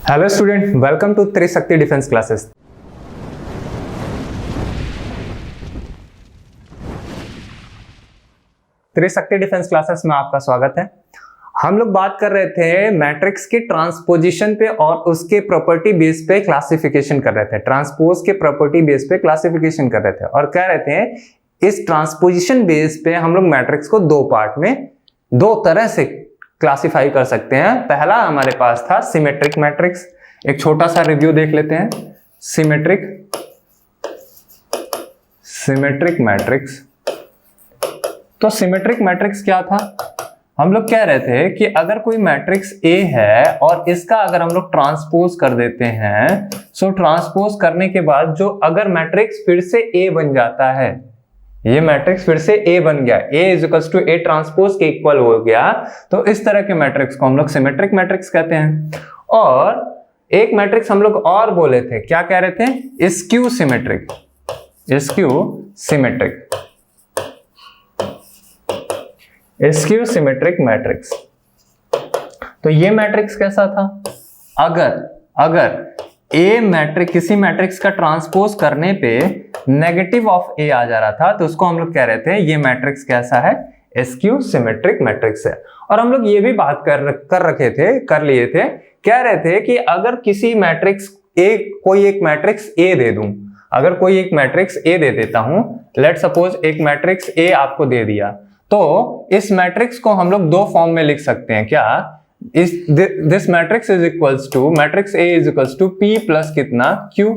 Hello student, welcome to Trishakti defence classes. Trishakti defence classes में आपका स्वागत है। हम लोग बात कर रहे थे मैट्रिक्स की ट्रांसपोजिशन पे और उसके प्रॉपर्टी बेस पे क्लासिफिकेशन कर रहे थे। ट्रांसपोज के प्रॉपर्टी बेस पे क्लासिफिकेशन कर रहे थे और कह रहे थे इस ट्रांसपोजिशन बेस पे हम लोग मैट्रिक्स को दो पार्ट में दो तरह से क्लासिफाई कर सकते हैं। पहला हमारे पास था सिमेट्रिक मैट्रिक्स। एक छोटा सा रिव्यू देख लेते हैं। Symmetric matrix. तो सिमेट्रिक मैट्रिक्स क्या था? हम लोग कह रहे थे कि अगर कोई मैट्रिक्स A है और इसका अगर हम लोग ट्रांसपोज कर देते हैं, सो ट्रांसपोज करने के बाद जो अगर मैट्रिक्स फिर से A बन जाता है, ये मैट्रिक्स फिर से A बन गया, A equals to A transpose के इक्वल हो गया, तो इस तरह के मैट्रिक्स को हम लोग सिमेट्रिक मैट्रिक्स कहते हैं। और एक मैट्रिक्स हम लोग और बोले थे, क्या कह रहे थे? Skew symmetric. Skew symmetric matrix. तो ये मैट्रिक्स कैसा था? अगर A मैट्रिक्स किसी मैट्रिक्स का ट्रांसपोज करने पे नेगेटिव ऑफ A आ जा रहा था, तो उसको हम लोग कह रहे थे ये मैट्रिक्स कैसा है? स्क्यू सिमेट्रिक मैट्रिक्स है। और हम लोग ये भी बात कर लिए थे, कह रहे थे कि अगर किसी मैट्रिक्स कोई एक मैट्रिक्स A दे दूं, अगर कोई एक मैट्रिक्स A दे देता हूं, लेट सपोज एक मैट्रिक्स A आपको दे दिया, तो इस मैट्रिक्स को हम लोग दो फॉर्म में लिख सकते हैं। क्या? This matrix is equals to matrix A is equals to P plus कितना Q,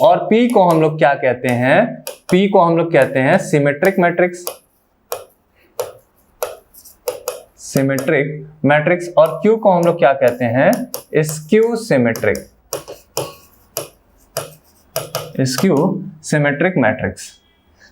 और P को हम लोग क्या कहते हैं? P को हम लोग कहते हैं सिमेट्रिक मैट्रिक्स, और Q को हम लोग क्या कहते हैं? Skew symmetric matrix.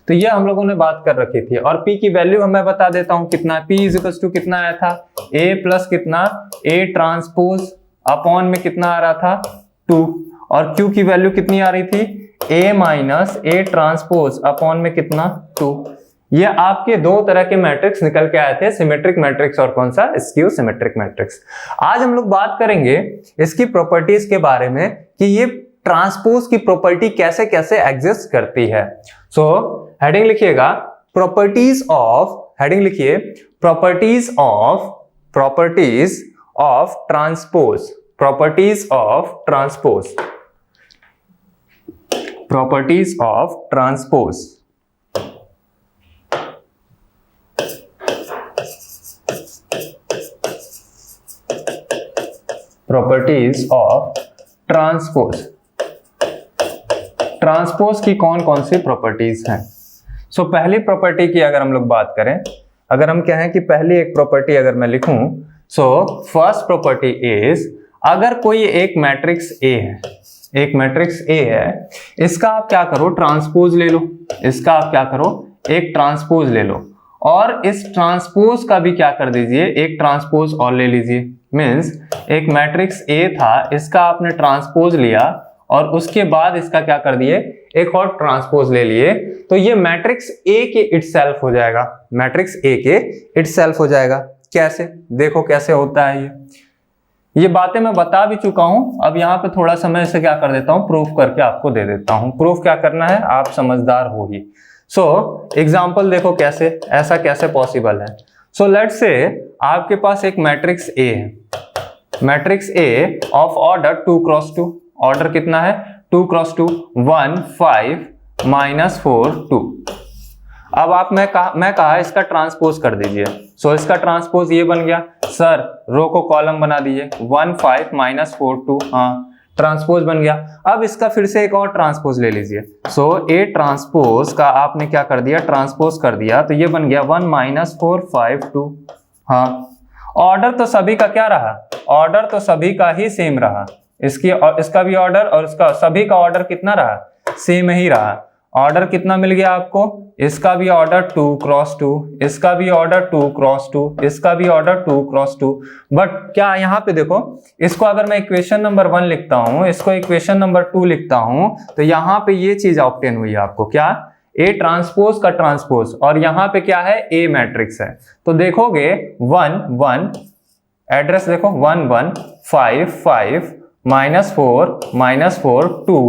तो ये हम लोगों ने बात कर रखी थी। और P की वैल्यू मैं बता देता हूं कितना। P इज इक्वल टू कितना आया था? A प्लस कितना A ट्रांसपोज अपॉन में कितना आ रहा था? 2। और Q की वैल्यू कितनी आ रही थी? A minus A transpose upon में कितना? 2। ये आपके दो तरह के मैट्रिक्स निकल के आए थे, सिमेट्रिक मैट्रिक्स और कौन सा? Skew symmetric matrix. आज हम लोग बात करेंगे इसकी प्रॉपर्टीज के बारे में कि ये ट्रांसपोज की प्रॉपर्टी कैसे कैसे एग्जिस्ट करती है। सो हेडिंग लिखिएगा, प्रॉपर्टीज ऑफ ट्रांसपोज। ट्रांसपोज की कौन कौन सी प्रॉपर्टीज हैं? सो पहली प्रॉपर्टी की अगर हम लोग बात करें, अगर हम कहें कि पहली एक प्रॉपर्टी अगर मैं लिखूं, सो फर्स्ट प्रॉपर्टी इज, अगर कोई एक मैट्रिक्स A है, इसका आप क्या करो? ट्रांसपोज ले लो। एक ट्रांसपोज ले लो, और इस ट्रांसपोज का भी क्या कर दीजिए? एक ट्रांसपोज और ले लीजिए। मीन्स एक मैट्रिक्स A था, इसका आपने ट्रांसपोज लिया और उसके बाद इसका क्या कर दिए? एक और ट्रांसपोज ले लिए, तो ये मैट्रिक्स A के इटसेल्फ हो जाएगा। कैसे? देखो कैसे होता है ये बातें मैं बता भी चुका हूं। अब यहाँ पे थोड़ा समय से क्या कर देता हूं? प्रूफ करके आपको दे देता हूं। प्रूफ क्या करना है? आप समझदार हो ही। सो एग्जाम्पल देखो कैसे, ऐसा कैसे पॉसिबल है। सो लेट्स से आपके पास एक मैट्रिक्स A है, matrix A of order 2x2। Order कितना है? 2x2, 1 5 -4 2। अब मैं कहा इसका ट्रांसपोज कर दीजिए। सो इसका ट्रांसपोज ये बन गया। सर रो को कॉलम बना दीजिए, 1 5 -4 2। हाँ, ट्रांसपोज बन गया। अब इसका फिर से एक और ट्रांसपोज ले लीजिए। सो A ट्रांसपोज का आपने क्या कर दिया? ट्रांसपोज कर दिया, तो ये बन गया 1 -4 5 2। हाँ, ऑर्डर तो सभी का क्या रहा? ऑर्डर तो सभी का ही सेम रहा। इसका भी ऑर्डर और इसका सभी का ऑर्डर कितना रहा? सेम ही रहा। ऑर्डर कितना मिल गया आपको? इसका भी ऑर्डर 2x2, इसका भी ऑर्डर 2x2, इसका भी ऑर्डर 2x2। बट क्या यहाँ पे देखो, इसको अगर मैं इक्वेशन नंबर 1 लिखता हूँ, इसको इक्वेशन नंबर 2 लिखता हूँ, तो यहाँ पे ये चीज ऑब्टेन हुई आपको। क्या? A ट्रांसपोज का ट्रांसपोज, और यहाँ पे क्या है? A मैट्रिक्स है। तो देखोगे 1 1 एड्रेस देखो 1 1 5 5 -4 2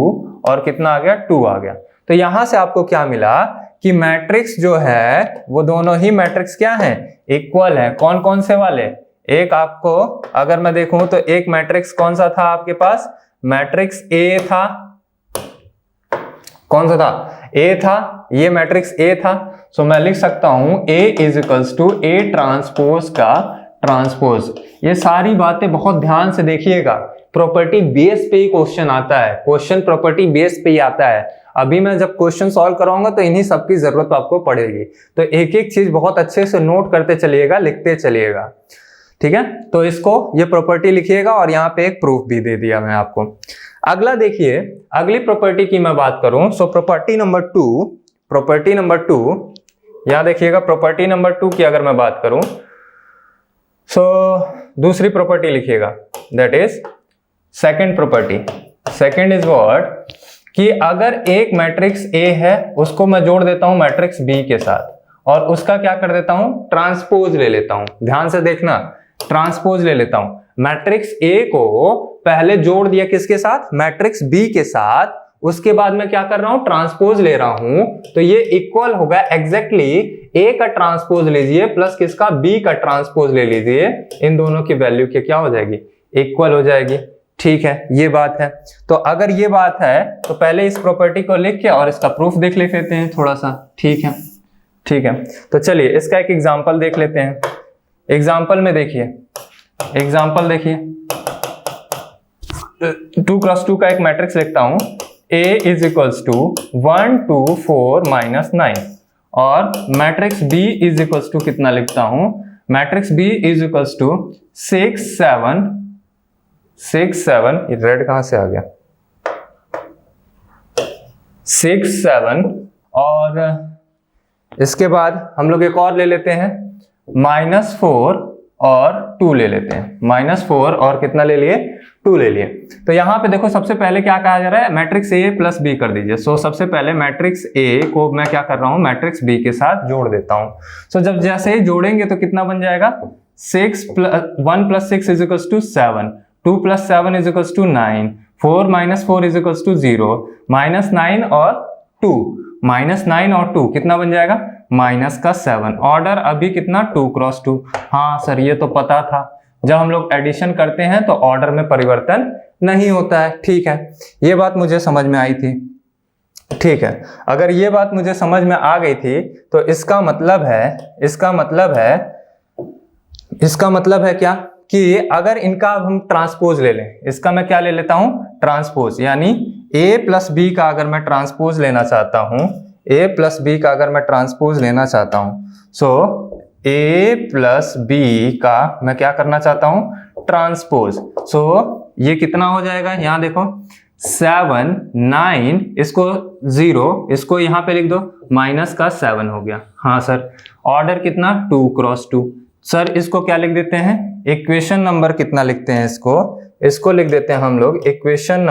और कितना आ गया 2 आ गया। तो यहां से आपको क्या मिला कि मैट्रिक्स जो है वो दोनों ही मैट्रिक्स क्या है, इक्वल है। कौन कौन से वाले, एक आपको अगर मैं देखूं तो एक मैट्रिक्स कौन सा था आपके पास, मैट्रिक्स ए था। कौन सा था, ए था, ये मैट्रिक्स ए था। सो मैं लिख सकता हूं A is equals to A transpose का ट्रांसपोज। ये सारी बातें बहुत ध्यान से देखिएगा, प्रॉपर्टी बेस पे ही क्वेश्चन आता है, क्वेश्चन प्रॉपर्टी बेस पे ही आता है। अभी मैं जब क्वेश्चन सॉल्व कराऊंगा तो इन्हीं सब की जरूरत आपको पड़ेगी, तो एक एक चीज बहुत अच्छे से नोट करते चलिएगा, लिखते चलिएगा, ठीक है। तो इसको ये प्रॉपर्टी लिखिएगा और यहाँ पे एक प्रूफ भी दे दिया मैं आपको। अगला देखिए, अगली प्रॉपर्टी की मैं बात करूं, सो प्रॉपर्टी नंबर टू, यहां देखिएगा प्रॉपर्टी नंबर 2 की अगर मैं बात करूं, सो दूसरी प्रॉपर्टी लिखिएगा, that is second property. Second is what, कि अगर एक मैट्रिक्स ए है उसको मैं जोड़ देता हूं मैट्रिक्स बी के साथ और उसका क्या कर देता हूं, ट्रांसपोज ले लेता हूं। ध्यान से देखना, ट्रांसपोज ले लेता हूं। मैट्रिक्स ए को पहले जोड़ दिया किसके साथ, मैट्रिक्स बी के साथ, उसके बाद मैं क्या कर रहा हूं, ट्रांसपोज ले रहा हूं। तो ये इक्वल होगा एग्जैक्टली ए का ट्रांसपोज लीजिए प्लस किसका, बी का ट्रांसपोज ले लीजिए, इन दोनों की वैल्यू क्या हो जाएगी, इक्वल हो जाएगी। ठीक है, ये बात है। तो अगर ये बात है तो पहले इस प्रॉपर्टी को लिख के और इसका प्रूफ देख लेते हैं थोड़ा सा। ठीक है, ठीक है, तो चलिए इसका एक एग्जांपल देख लेते हैं। एग्जांपल में देखिए, एग्जांपल देखिए, 2 क्रॉस 2 का एक मैट्रिक्स लिखता हूं, A इज इक्वल्स टू 1 2 4 -9 और matrix B is equals to कितना लिखता हूं, matrix B is equals to 6 7, ये रेड कहां से आ गया, 6 7 और इसके बाद हम लोग एक और ले लेते हैं, -4 और 2 ले लेते हैं, -4 और कितना ले लिए, 2 ले लिए। तो यहां पे देखो सबसे पहले क्या कहा जा रहा है, मैट्रिक्स ए प्लस बी कर दीजिए। सो सबसे पहले मैट्रिक्स ए को मैं क्या कर रहा हूं, मैट्रिक्स बी के साथ जोड़ देता हूं। सो जब जैसे ही जोड़ेंगे तो कितना बन जाएगा, 1 + 6 is equals to 7, 2 + 7 is equals to 9, 4 - 4 is equals to 0, -9 और 2, -9 और 2 कितना बन जाएगा, -7। ऑर्डर अभी कितना, 2 क्रॉस 2। हाँ सर ये तो पता था, जब हम लोग एडिशन करते हैं तो ऑर्डर में परिवर्तन नहीं होता है। ठीक है, ये बात मुझे समझ में आई थी। ठीक है, अगर ये बात मुझे समझ में आ गई थी तो इसका मतलब है क्या, कि अगर इनका हम ट्रांसपोज ले लें, इसका मैं क्या ले लेता हूं, ट्रांसपोज, यानी a प्लस बी का अगर मैं ट्रांसपोज लेना चाहता हूं, a प्लस बी का अगर मैं ट्रांसपोज लेना चाहता हूं, सो a प्लस बी का मैं क्या करना चाहता हूं, ट्रांसपोज। सो ये कितना हो जाएगा, यहां देखो 7 9, इसको 0, इसको यहां पे लिख दो, -7 हो गया। हाँ सर, ऑर्डर कितना, 2 क्रॉस 2। सर इसको क्या लिख देते हैं, इक्वेशन नंबर कितना लिखते हैं, इसको लिख देते हैं हम लोग इक्वेशन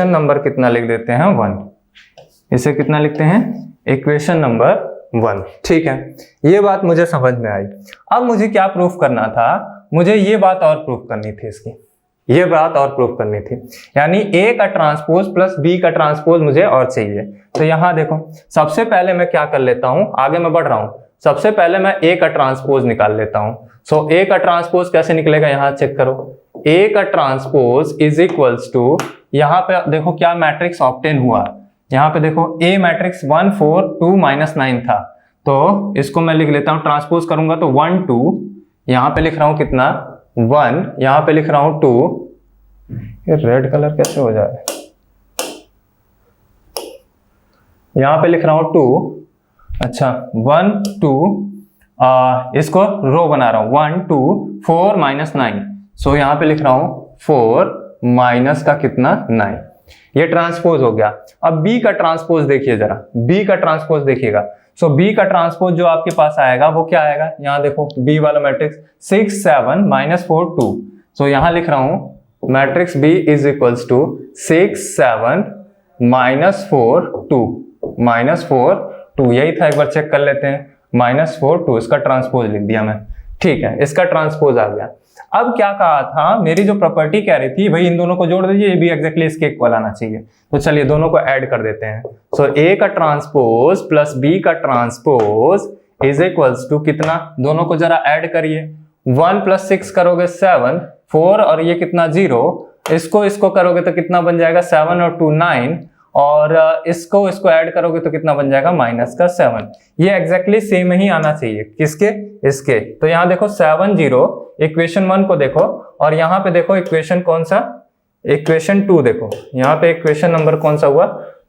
नंबर कितना लिख देते हैं, 1। इसे कितना लिखते हैं, इक्वेशन नंबर 1। ठीक है, ये बात मुझे समझ में आई। अब मुझे क्या प्रूफ करना था, मुझे ये बात और प्रूफ करनी थी, इसकी ये बात और प्रूफ करनी थी, यानी A का ट्रांसपोज प्लस B का ट्रांसपोज मुझे और चाहिए। तो यहां देखो सबसे पहले मैं क्या कर लेता हूं, आगे मैं बढ़ रहा हूं, सबसे पहले मैं A का ट्रांसपोज निकाल लेता हूं। सो A का ट्रांसपोज कैसे निकलेगा, यहां चेक करो, A का ट्रांसपोज इज इक्वल्स टू, यहां पे देखो क्या मैट्रिक्स ऑब्टेन हुआ, यहां पे देखो A मैट्रिक्स 1 4 2 -9 था, तो इसको मैं लिख लेता हूं, ट्रांसपोज करूंगा तो 1 2, यहां पे लिख रहा हूं कितना, 1, यहां पे लिख रहा हूं 2, ये रेड कलर कैसे हो जाए, यहां पे लिख रहा हूं 2, अच्छा 1 2, इसको रो बना रहा हूं, 1 2 4 -9, सो यहां पे लिख रहा हूं 4 माइनस का कितना, 9। ये ट्रांसपोज हो गया। अब B का ट्रांसपोज देखिए जरा, B का ट्रांसपोज देखिएगा। सो B का ट्रांसपोज जो आपके पास आएगा वो क्या आएगा, यहां देखो B वाला मैट्रिक्स 6 7 -4 2, सो यहां लिख रहा हूं matrix B is equals to 6 7 -4 2 -4 2, यही था, एक बार चेक कर लेते हैं, -4 2, इसका ट्रांसपोज लिख दिया मैं। ठीक है, इसका ट्रांसपोज आ गया। अब क्या कहा था, मेरी जो प्रॉपर्टी कह रही थी भाई इन दोनों को जोड़ दीजिए, ये भी एग्जैक्टली इसके इक्वल आना चाहिए। तो चलिए दोनों को ऐड कर देते हैं। सो ए का ट्रांसपोज प्लस बी का ट्रांसपोज इज इक्वल्स टू कितना, दोनों को जरा ऐड करिए। 1 + 6 करोगे 7, 4 और ये कितना 0, इसको करोगे तो कितना बन जाएगा 7 और 2 9, और इसको ऐड करोगे तो कितना बन जाएगा -7। ये एग्जैक्टली सेम ही आना चाहिए, किसके, इसके। तो यहाँ देखो 7 0, इक्वेशन 1 को देखो, और यहाँ पे देखो इक्वेशन कौन सा, इक्वेशन 2 देखो, यहाँ पे इक्वेशन नंबर कौन सा हुआ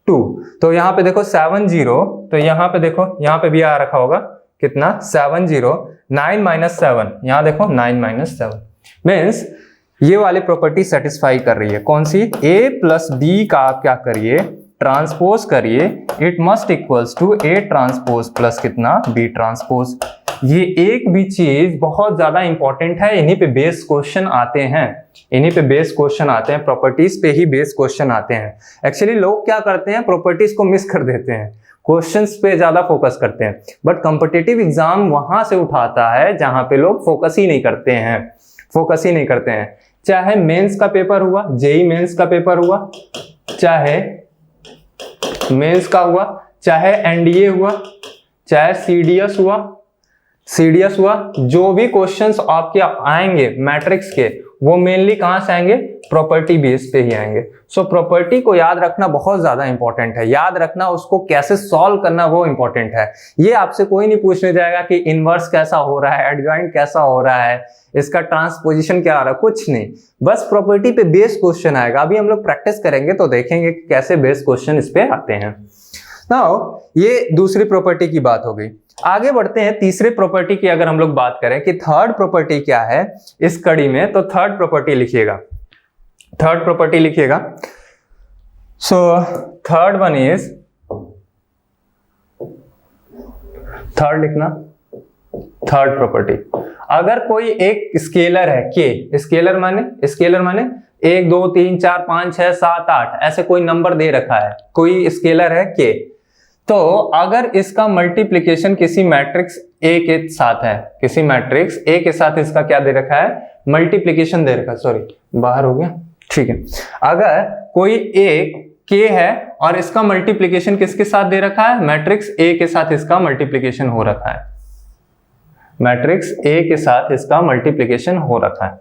2। तो यहाँ पे देखो 7 0, तो यहाँ पे देखो, यहाँ पे भी आ रखा होगा कितना 7 0, 9 - 7, यहाँ देखो 9 - 7 मीन्स ये वाली प्रॉपर्टी सेटिस्फाई कर रही है। कौन सी, a + b का आप क्या करिए, ट्रांसपोज करिए, it must equals to a transpose plus कितना b ट्रांसपोज। ये एक भी चीज बहुत ज्यादा इंपॉर्टेंट है, इन्हीं पे बेस क्वेश्चन आते हैं, इन्हीं पे बेस क्वेश्चन आते हैं, प्रॉपर्टीज पे ही बेस क्वेश्चन आते हैं। एक्चुअली लोग क्या करते हैं, प्रॉपर्टीज को मिस कर देते हैं, क्वेश्चंस पे ज्यादा फोकस करते हैं, बट कॉम्पिटिटिव एग्जाम वहां से उठाता है जहां पे लोग फोकस ही नहीं करते हैं, फोकस ही नहीं करते हैं। चाहे मेंस का पेपर हुआ, जेई मेंस का पेपर हुआ, चाहे मेंस का हुआ, चाहे एनडीए हुआ, चाहे सीडीएस हुआ, जो भी क्वेश्चंस आपके आएंगे मैट्रिक्स के, वो मेनली कहां से आएंगे, प्रॉपर्टी बेस पे ही आएंगे। सो प्रॉपर्टी को याद रखना बहुत ज्यादा इंपॉर्टेंट है, याद रखना, उसको कैसे सॉल्व करना वो इंपॉर्टेंट है। ये आपसे कोई नहीं पूछने जाएगा कि इनवर्स कैसा हो रहा है, एडजॉइंट कैसा हो रहा है, इसका ट्रांसपोजिशन क्या आ रहा है, कुछ नहीं, बस प्रॉपर्टी पे बेस क्वेश्चन आएगा। अभी हम लोग प्रैक्टिस करेंगे तो देखेंगे कि कैसे बेस क्वेश्चन इस पे आते हैं। नाउ ये दूसरी प्रॉपर्टी की बात हो गई। आगे बढ़ते हैं तीसरे प्रॉपर्टी की। अगर हम लोग बात करें कि थर्ड प्रॉपर्टी क्या है इस कड़ी में, तो थर्ड प्रॉपर्टी लिखिएगा, थर्ड प्रॉपर्टी लिखिएगा। So third one is, third लिखना, थर्ड प्रॉपर्टी, अगर कोई एक स्केलर है के, स्केलर माने 1 2 3 4 5 6 7 8 ऐसे कोई नंबर दे रखा है, कोई स्केलर है के, तो अगर इसका मल्टीप्लिकेशन किसी मैट्रिक्स ए के साथ है, किसी मैट्रिक्स ए के साथ इसका क्या दे रखा है, मल्टीप्लिकेशन दे रखा है, सॉरी बाहर हो गया, ठीक है। अगर कोई एक के है और इसका मल्टीप्लिकेशन किसके साथ दे रखा है, मैट्रिक्स ए के साथ इसका मल्टीप्लिकेशन हो रखा है, मैट्रिक्स ए के साथ इसका मल्टीप्लिकेशन हो रखा है,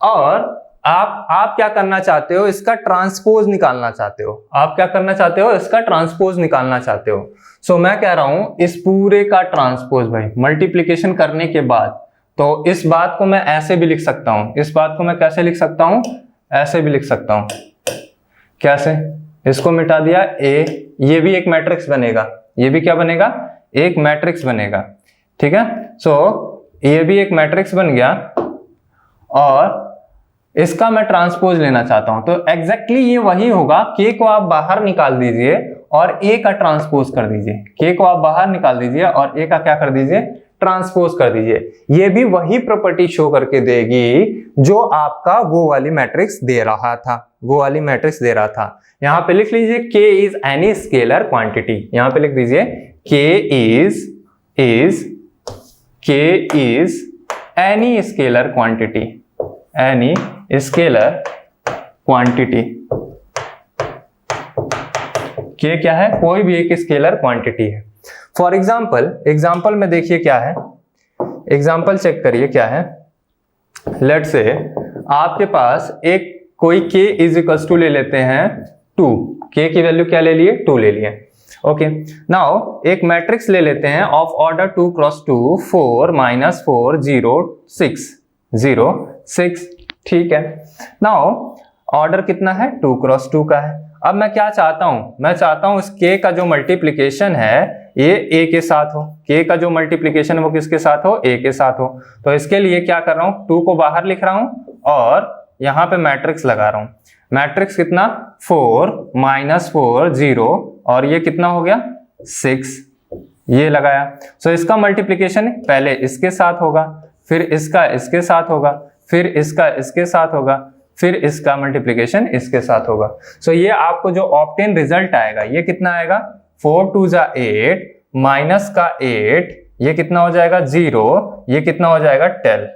और आप क्या करना चाहते हो, इसका ट्रांसपोज निकालना चाहते हो, आप क्या करना चाहते हो, इसका ट्रांसपोज निकालना चाहते हो। सो मैं कह रहा हूं इस पूरे का ट्रांसपोज भाई मल्टीप्लिकेशन करने के बाद, तो इस बात को मैं ऐसे भी लिख सकता हूं, इस बात को मैं कैसे लिख सकता हूं, ऐसे भी लिख सकता हूं, कैसे, इसको मिटा दिया ए, ये भी एक मैट्रिक्स बनेगा, ये भी क्या बनेगा, एक मैट्रिक्स बनेगा, ठीक है। सो ये भी एक मैट्रिक्स बन गया, और इसका मैं ट्रांसपोज लेना चाहता हूं, तो एग्जैक्टली ये वही होगा, के को आप बाहर निकाल दीजिए और ए का ट्रांसपोज कर दीजिए, के को आप बाहर निकाल दीजिए और ए का क्या कर दीजिए, ट्रांसपोज कर दीजिए। ये भी वही प्रॉपर्टी शो करके देगी जो आपका वो वाली मैट्रिक्स दे रहा था, वो वाली मैट्रिक्स दे रहा था। यहां पे लिख लीजिए के इज एनी स्केलर क्वांटिटी, यहां पे लिख दीजिए के is any scalar quantity, any scalar quantity, के क्या है, कोई भी एक स्केलर क्वांटिटी है। फॉर एग्जाम्पल में देखिए क्या है, एग्जाम्पल चेक करिए क्या है। लेट से आपके पास एक कोई k इज इक्वल्स टू ले लेते हैं 2, k की वैल्यू क्या ले लिए, 2 ले लिए, ओके। नाउ एक मैट्रिक्स ले लेते हैं ऑफ ऑर्डर 2 × 2 4 - 4 0 6 0 6, ठीक है। नाउ ऑर्डर कितना है, 2 × 2 का है। अब मैं क्या चाहता हूं, मैं चाहता हूं इस k का जो मल्टीप्लिकेशन है ये a के साथ हो, k का जो मल्टीप्लिकेशन है वो किसके साथ हो, a के साथ हो। तो इसके लिए क्या कर रहा हूं, 2 को बाहर लिख रहा हूं और यहां पे मैट्रिक्स लगा रहा हूं। मैट्रिक्स कितना, 4 - 4 0, और ये कितना हो गया 6, ये लगाया। सो इसका मल्टीप्लिकेशन पहले इसके साथ होगा, फिर इसका इसके साथ होगा, फिर इसका इसके साथ होगा, फिर इसका मल्टीप्लिकेशन इसके साथ होगा। सो ये आपको जो ऑब्टेन रिजल्ट आएगा ये कितना आएगा, 4 2 = 8 माइनस का 8, ये कितना हो जाएगा 0, ये कितना हो जाएगा 12,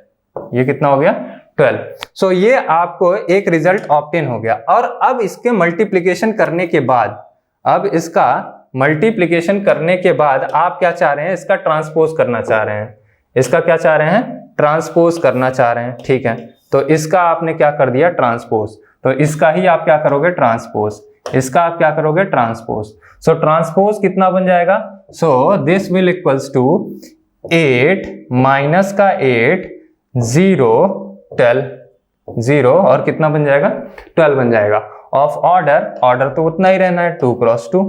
ये कितना हो गया 12। सो ये आपको एक रिजल्ट ऑब्टेन हो गया। और अब इसके मल्टीप्लिकेशन करने के बाद, अब इसका मल्टीप्लिकेशन करने के बाद आप क्या चाह रहे हैं, इसका ट्रांसपोज करना चाह रहे हैं। इसका क्या चाह रहे हैं, ट्रांसपोज करना चाह रहे हैं, ठीक है। तो इसका आपने क्या कर दिया, ट्रांसपोज। तो इसका ही आप क्या करोगे, ट्रांसपोज। इसका आप क्या करोगे, ट्रांसपोज। सो ट्रांसपोज कितना बन जाएगा, so this will equals to 8 minus का 8 0 12 0 और कितना बन जाएगा, 12 बन जाएगा। ऑफ ऑर्डर, ऑर्डर तो उतना ही रहना है 2 क्रॉस 2,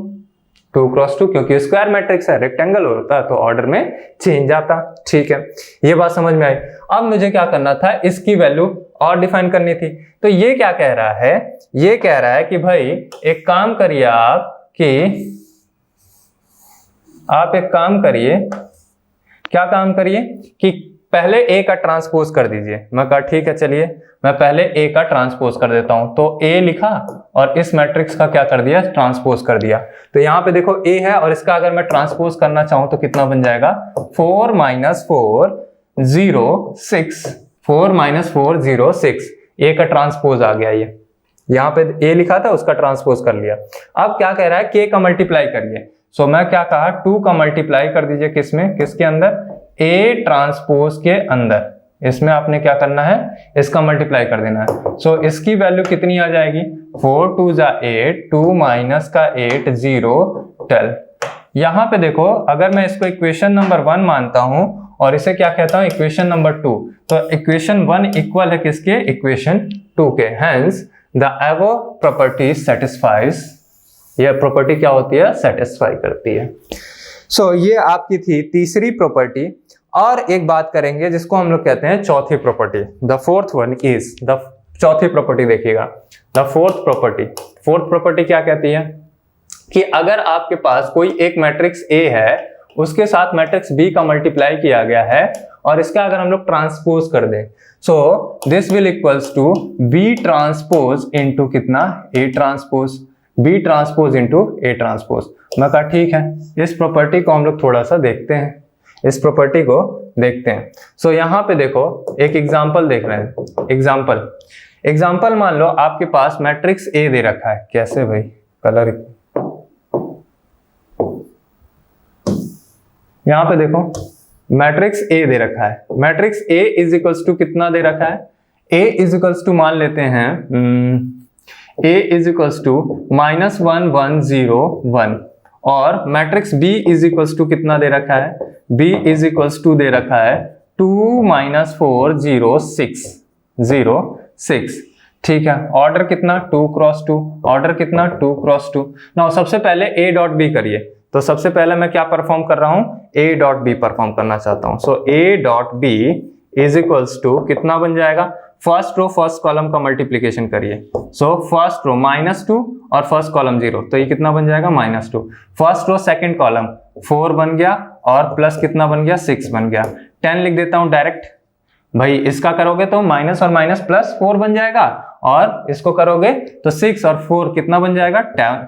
2 क्रॉस 2, क्योंकि स्क्वायर मैट्रिक्स है, रेक्टेंगल होता तो ऑर्डर में चेंज आता, ठीक है। ये बात समझ में आई। अब मुझे क्या करना था, इसकी वैल्यू और डिफाइन करनी थी। तो ये क्या कह रहा है, ये कह रहा है कि भाई एक काम करिए आप एक काम करिए, क्या काम करिए कि पहले ए का ट्रांसपोज कर दीजिए। मैं कहा ठीक है, चलिए मैं पहले ए का ट्रांसपोज कर देता हूं। तो ए लिखा और इस मैट्रिक्स का क्या कर दिया, ट्रांसपोज कर दिया। तो यहां पे देखो ए है और इसका अगर मैं ट्रांसपोज करना चाहूं तो कितना बन जाएगा, 4 - 4 0 6, 4 - 4 0 6। ए का ट्रांसपोज आ गया, ये यहाँ पे ए लिखा था उसका ट्रांसपोज कर लिया। अब क्या कह रहा है, के का मल्टीप्लाई करिए। सो मैं क्या कहा, 2 का मल्टीप्लाई कर दीजिए, किसमें, किसके अंदर, ए ट्रांसपोज के अंदर। इसमें आपने क्या करना है, इसका मल्टीप्लाई कर देना है। सो इसकी वैल्यू कितनी आ जाएगी, 4 2 जा 8, 2 माइनस का 8 0 12। यहां पे देखो, अगर मैं इसको इक्वेशन नंबर 1 मानता हूं और इसे क्या कहता हूं, इक्वेशन नंबर 2, तो इक्वेशन 1 इक्वल है किसके, इक्वेशन 2 के। Hence the above property satisfies, यह प्रॉपर्टी क्या होती है, सेटिस्फाई करती है। सो ये आपकी थी तीसरी प्रॉपर्टी। और एक बात करेंगे जिसको हम लोग कहते हैं चौथी property. The fourth one is, the चौथी प्रॉपर्टी देखिएगा, the fourth property. Fourth property क्या कहती है कि अगर आपके पास कोई एक मैट्रिक्स ए है, उसके साथ मैट्रिक्स बी का मल्टीप्लाई किया गया है और इसका अगर हम लोग ट्रांसपोज कर दें, so this will equals to B transpose into कितना, A transpose, B transpose into A transpose. मैं कहा ठीक है, इस प्रॉपर्टी को हम लोग थोड़ा सा देखते हैं, इस प्रॉपर्टी को देखते हैं। सो यहाँ पे देखो एक एग्जांपल देख रहे हैं। एग्जांपल मान लो आपके पास मैट्रिक्स ए दे रखा है। कैसे भाई, कलर यहाँ पे देखो मैट्रिक्स ए दे रखा है। Matrix A is equals to कितना दे रखा है, ए इज इक्वल्स टू मान लेते हैं a इज इक्वल्स टू -1 1 0 1 और matrix b is equals to कितना दे रखा है, b इज इक्वल्स टू दे रखा है 2 - 4 0 6 0 6। ठीक है, ऑर्डर कितना 2 × 2, ऑर्डर कितना 2 × 2। नाउ सबसे पहले a डॉट b करिए। तो सबसे पहले मैं क्या परफॉर्म कर रहा हूं, a डॉट b परफॉर्म करना चाहता हूं। So a dot b is equals to कितना बन जाएगा, फर्स्ट रो फर्स्ट कॉलम का मल्टीप्लीकेशन करिए। सो फर्स्ट रो -2 और फर्स्ट कॉलम 0, तो ये कितना बन जाएगा -2। फर्स्ट रो सेकंड कॉलम 4 बन गया और प्लस कितना बन गया, 6 बन गया। 10 लिख देता हूं डायरेक्ट। भाई इसका करोगे तो माइनस और माइनस प्लस 4 बन जाएगा और इसको करोगे तो 6 और 4 कितना बन जाएगा,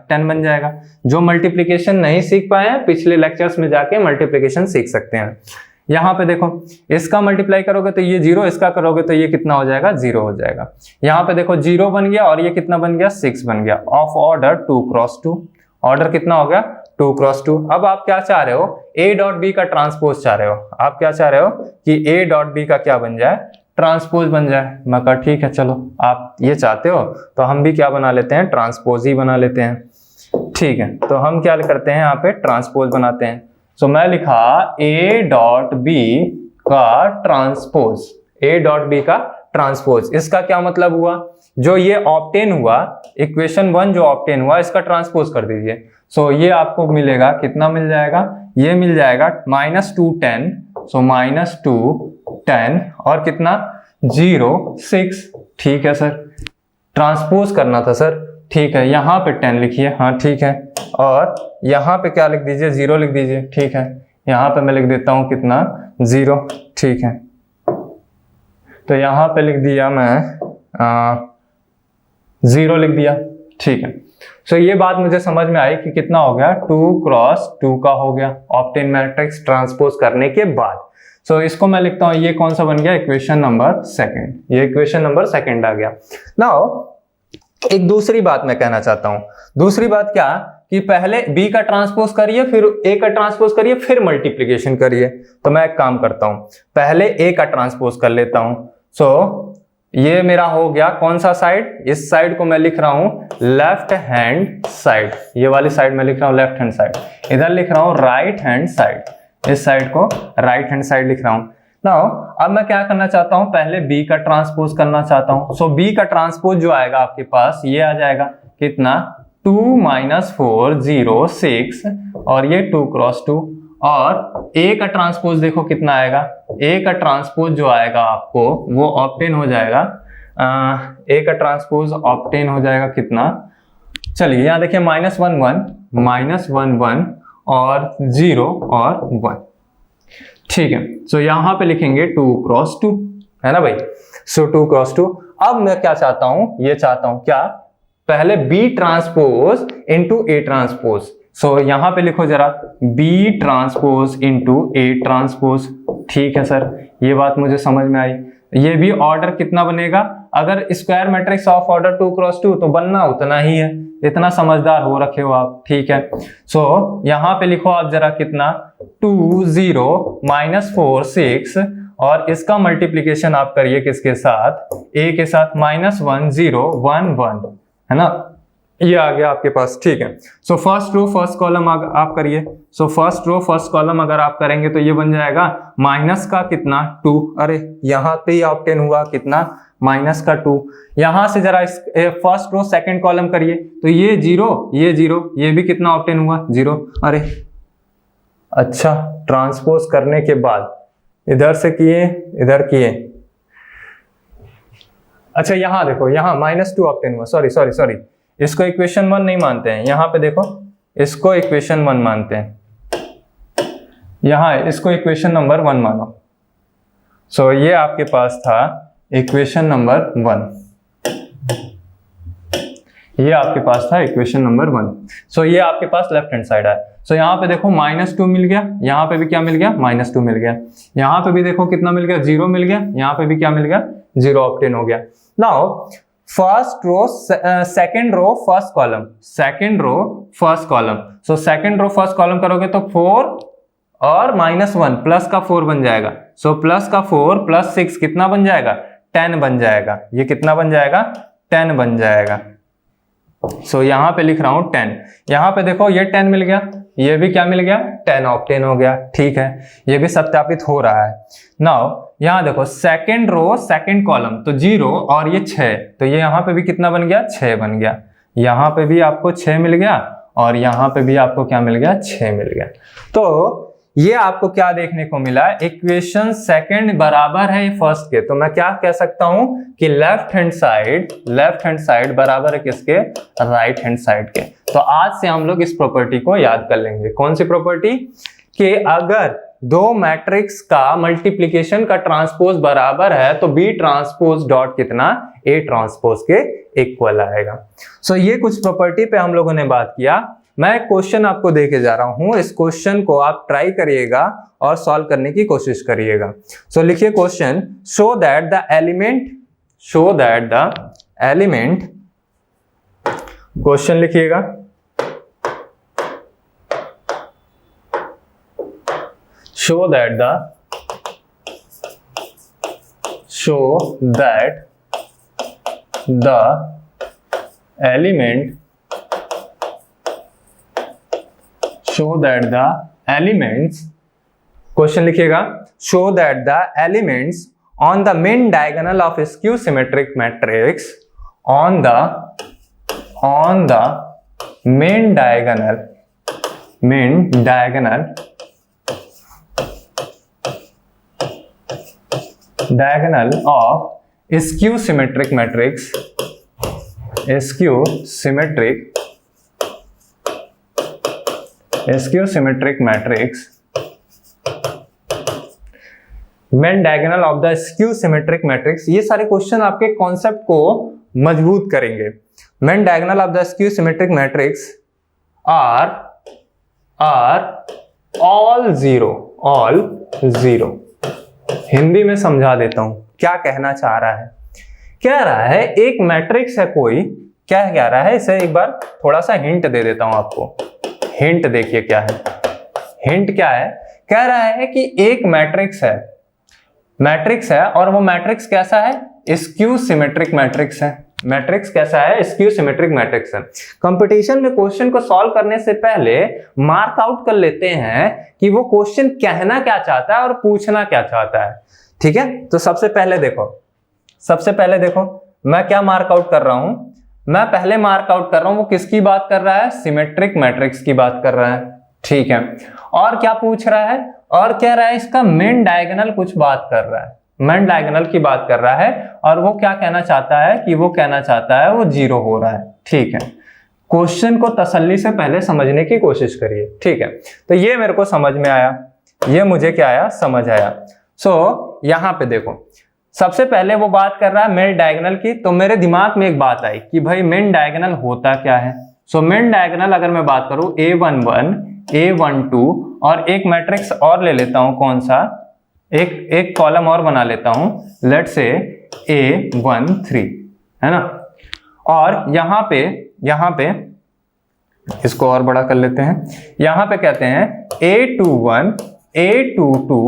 10 बन जाएगा। जो मल्टीप्लीकेशन नहीं सीख पाए हैं पिछले लेक्चर्स में जाके मल्टीप्लीकेशन सीख सकते हैं। यहाँ पे देखो इसका मल्टीप्लाई करोगे तो ये 0, इसका करोगे तो ये कितना हो जाएगा, 0 हो जाएगा। यहाँ पे देखो 0 बन गया और ये कितना बन गया, 6 बन गया। ऑफ ऑर्डर 2 × 2, ऑर्डर कितना हो गया 2 × 2। अब आप क्या चाह रहे हो, a डॉट बी का ट्रांसपोज चाह रहे हो। आप क्या चाह रहे हो कि a डॉट बी का क्या बन जाए, ट्रांसपोज बन जाए। मैं कहा ठीक है, चलो आप ये चाहते हो तो हम भी क्या बना लेते हैं, ट्रांसपोज ही बना लेते हैं। ठीक है, तो हम क्या करते हैं, यहाँ पे ट्रांसपोज बनाते हैं। सो मैं लिखा a डॉट बी का ट्रांसपोज, a डॉट बी का ट्रांसपोज। इसका क्या मतलब हुआ, जो ये ऑब्टेन हुआ, इक्वेशन 1 जो ऑब्टेन हुआ, इसका ट्रांसपोज कर दीजिए। सो ये आपको मिलेगा, कितना मिल जाएगा, ये मिल जाएगा -2 10, सो -2 10 और कितना 0 6। ठीक है सर, ट्रांसपोज करना था सर। ठीक है, यहाँ पे 10 लिखिए, हाँ ठीक है, और यहाँ पे क्या लिख दीजिए, 0 लिख दीजिए। ठीक है, यहाँ पे मैं लिख देता हूँ कितना, 0। ठीक है, तो यहाँ पे लिख दिया मैं 0 लिख दिया। ठीक है, सो ये बात मुझे समझ में आई कि कितना हो गया, 2 × 2 का हो गया ऑब्टेन मैट्रिक्स ट्रांसपोज करने के बाद। सो इसको मैं लिखता हूं, ये कौन सा बन गया, इक्वेशन नंबर सेकंड, ये इक्वेशन नंबर सेकंड आ गया। नाउ एक दूसरी बात मैं कहना चाहता हूं, दूसरी बात क्या कि पहले b का ट्रांसपोज करिए, फिर a का ट्रांसपोज करिए, फिर मल्टीप्लीकेशन करिए। तो मैं एक काम करता हूं, पहले a का ट्रांसपोज कर लेता हूं। सो ये मेरा हो गया कौन सा साइड, इस साइड को मैं लिख रहा हूं लेफ्ट हैंड साइड, ये वाली साइड में लिख रहा हूं लेफ्ट हैंड साइड, इधर लिख रहा हूं राइट हैंड साइड, इस साइड को राइट हैंड साइड लिख रहा हूं। नाउ अब मैं क्या करना चाहता हूं, पहले b का ट्रांसपोज करना चाहता हूं। सो b का ट्रांसपोज जो आएगा आपके पास ये आ जाएगा कितना, 2 - 4 0 6 और ये 2 × 2, और a का ट्रांसपोज देखो कितना आएगा, a का ट्रांसपोज जो आएगा आपको वो ऑब्टेन हो जाएगा, a का ट्रांसपोज ऑब्टेन हो जाएगा कितना, चलिए यहाँ देखिए -1 1 -1 1 और 0 और 1, ठीक है। सो यहाँ पे लिखेंगे 2 × 2, है ना भाई। सो 2 × 2। अब मैं क्या चाहता हूं, ये चाहता हूं क्या, पहले B transpose into A transpose. So यहाँ पे लिखो जरा B transpose into A transpose, ठीक है सर, ये बात मुझे समझ में आई। ये भी ऑर्डर कितना बनेगा, अगर स्क्वायर मैट्रिक्स ऑफ ऑर्डर 2 × 2 तो बनना उतना ही है, इतना समझदार हो रखे हो आप, ठीक है। सो यहाँ पे लिखो आप जरा कितना, 2 0 -4 6 और इसका मल्टीप्लीकेशन आप करिए किसके साथ, a के साथ, -1 0 1 1, है ना, ये आ गया आपके पास, ठीक है। So first row first column आप करिए। So first row first column अगर आप करेंगे तो ये बन जाएगा माइनस का कितना 2, अरे यहाँ पे ही ऑब्टेन हुआ कितना, माइनस का 2। यहां से जरा इस फर्स्ट रो सेकंड कॉलम करिए तो ये 0 ये 0, ये भी कितना ऑब्टेन हुआ 0, अरे अच्छा, ट्रांसपोज करने के बाद इधर से किए इधर किए, अच्छा यहां देखो, यहां -2 ऑब्टेन हुआ, सॉरी, इसको इक्वेशन 1 नहीं मानते हैं, यहां पे देखो इसको इक्वेशन 1 मानते हैं, यहां इसको इक्वेशन नंबर 1 मानो। सो ये आपके पास था इक्वेशन नंबर 1, ये आपके पास था इक्वेशन नंबर 1। सो ये आपके पास लेफ्ट हैंड साइड है। सो यहाँ पे देखो -2 मिल गया, यहाँ पे भी क्या मिल गया, -2 मिल गया, यहाँ पे भी देखो कितना मिल गया, 0 मिल गया, यहाँ पे भी क्या मिल गया, 0 ऑब्टेन हो गया। Now first row second row first column, second row first column. So second row first column करोगे तो 4 और -1 प्लस का 4 बन जाएगा। सो प्लस का 4 + 6 कितना बन जाएगा, 10 बन जाएगा, ये कितना बन जाएगा, 10 बन जाएगा। सो यहाँ पे लिख रहा हूं 10, यहाँ पे देखो ये 10 मिल गया, ये भी क्या मिल गया, 10 ऑब्टेन हो गया, ठीक है, ये भी सत्यापित हो रहा है। नाउ यहाँ देखो सेकंड रो सेकंड कॉलम तो 0 और ये 6, तो ये यहाँ पे भी कितना बन गया, 6 बन गया, यहाँ पे भी आपको 6 मिल गया और यहाँ पे भी आपको क्या मिल गया, 6 मिल गया। तो ये आपको क्या देखने को मिला, इक्वेशन सेकंड बराबर है फर्स्ट के, तो मैं क्या कह सकता हूं कि लेफ्ट हैंड साइड बराबर है किसके, राइट हैंड साइड के। तो आज से हम लोग इस प्रॉपर्टी को याद कर लेंगे। कौन सी प्रॉपर्टी, कि अगर दो मैट्रिक्स का मल्टीप्लीकेशन का ट्रांसपोज बराबर है तो B ट्रांसपोज डॉट कितना, A ट्रांसपोज के इक्वल आएगा। सो ये कुछ प्रॉपर्टी पे हम लोगों ने बात किया। मैं क्वेश्चन आपको देके जा रहा हूं, इस क्वेश्चन को आप ट्राई करिएगा और सॉल्व करने की कोशिश करिएगा। सो लिखिए question, show that the element, question लिखिएगा, show that the elements, question लिखिएगा, show that the elements on the main diagonal of a skew symmetric matrix on the main diagonal of a skew symmetric matrix, main diagonal of the skew symmetric matrix. ये सारे question आपके concept को मजबूत करेंगे। Main diagonal of the skew symmetric matrix are all zero, Hindi में समझा देता हूं क्या कहना चाह रहा है। कह रहा है एक मैट्रिक्स है कोई, क्या कह रहा है, इसे एक बार थोड़ा सा हिंट दे देता हूं आपको। हिंट देखिए क्या है, हिंट क्या है। कह रहा है कि एक मैट्रिक्स है और वो मैट्रिक्स कैसा है, स्क्यू सिमेट्रिक मैट्रिक्स है। मैट्रिक्स कैसा है, स्क्यू सिमेट्रिक मैट्रिक्स है। कंपटीशन में क्वेश्चन को सॉल्व करने से पहले मार्क आउट कर लेते हैं कि वो क्वेश्चन कहना क्या चाहता है और पूछना क्या चाहता है। ठीक है, तो सबसे पहले देखो मैं क्या मार्क आउट कर रहा हूं। मैं पहले मार्क आउट कर रहा हूं वो किसकी बात कर रहा है, सिमेट्रिक मैट्रिक्स की बात कर रहा है। ठीक है, और क्या पूछ रहा है, और कह रहा है इसका मेन डायगोनल कुछ बात कर रहा है, मेन डायगोनल की बात कर रहा है, और वो क्या कहना चाहता है कि वो कहना चाहता है वो 0 हो रहा है। ठीक है, क्वेश्चन को तसल्ली से पहले समझने की कोशिश करिए। ठीक है, तो ये मेरे को समझ में आया, ये मुझे क्या आया, समझ आया। सो यहां पे देखो, सबसे पहले वो बात कर रहा है मेन डायगोनल की, तो मेरे दिमाग में एक बात आई कि भाई मेन डायगोनल होता क्या है। सो मेन डायगोनल अगर मैं बात करूं A11, A12 और एक मैट्रिक्स और ले लेता हूं, कौन सा, एक कॉलम और बना लेता हूं, लेट्स से A13, है ना। और यहां पे इसको और बड़ा कर लेते हैं। यहां पे कहते हैं A21, A22,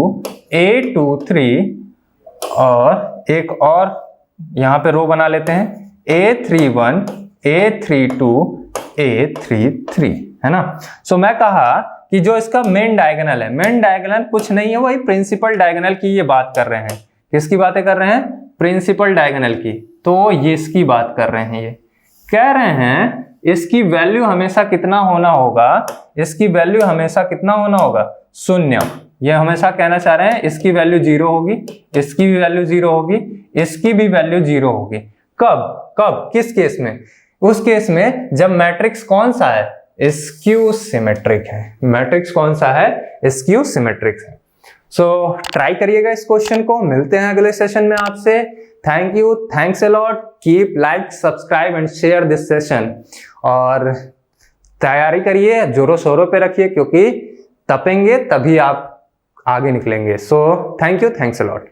A23 और एक और यहां पे रो बना लेते हैं A31, A32, A33, है ना। सो मैं कहा कि जो इसका मेन डायगोनल है, मेन डायगोनल कुछ नहीं है, वही प्रिंसिपल डायगोनल की ये बात कर रहे हैं। किसकी बातें कर रहे हैं, प्रिंसिपल डायगोनल की। तो ये इसकी बात कर रहे हैं, ये कह रहे हैं इसकी वैल्यू हमेशा कितना होना होगा, इसकी वैल्यू हमेशा कितना होना होगा, 0। ये हमेशा कहना चाह रहे हैं इसकी वैल्यू 0 होगी, इसकी भी वैल्यू 0 होगी, इसकी भी वैल्यू 0 होगी। कब किस केस में, उस केस में जब मैट्रिक्स कौन सा है, स्क्यू सिमेट्रिक है। मैट्रिक्स कौन सा है, स्क्यू सिमेट्रिक है। सो ट्राई करिएगा इस क्वेश्चन को। मिलते हैं अगले सेशन में आपसे। Thank you, thanks a lot. Keep like, subscribe and share this session. और तैयारी करिए, जोरों शोरों पे रखिए, क्योंकि तपेंगे तभी आप आगे निकलेंगे। So thank you, thanks a lot.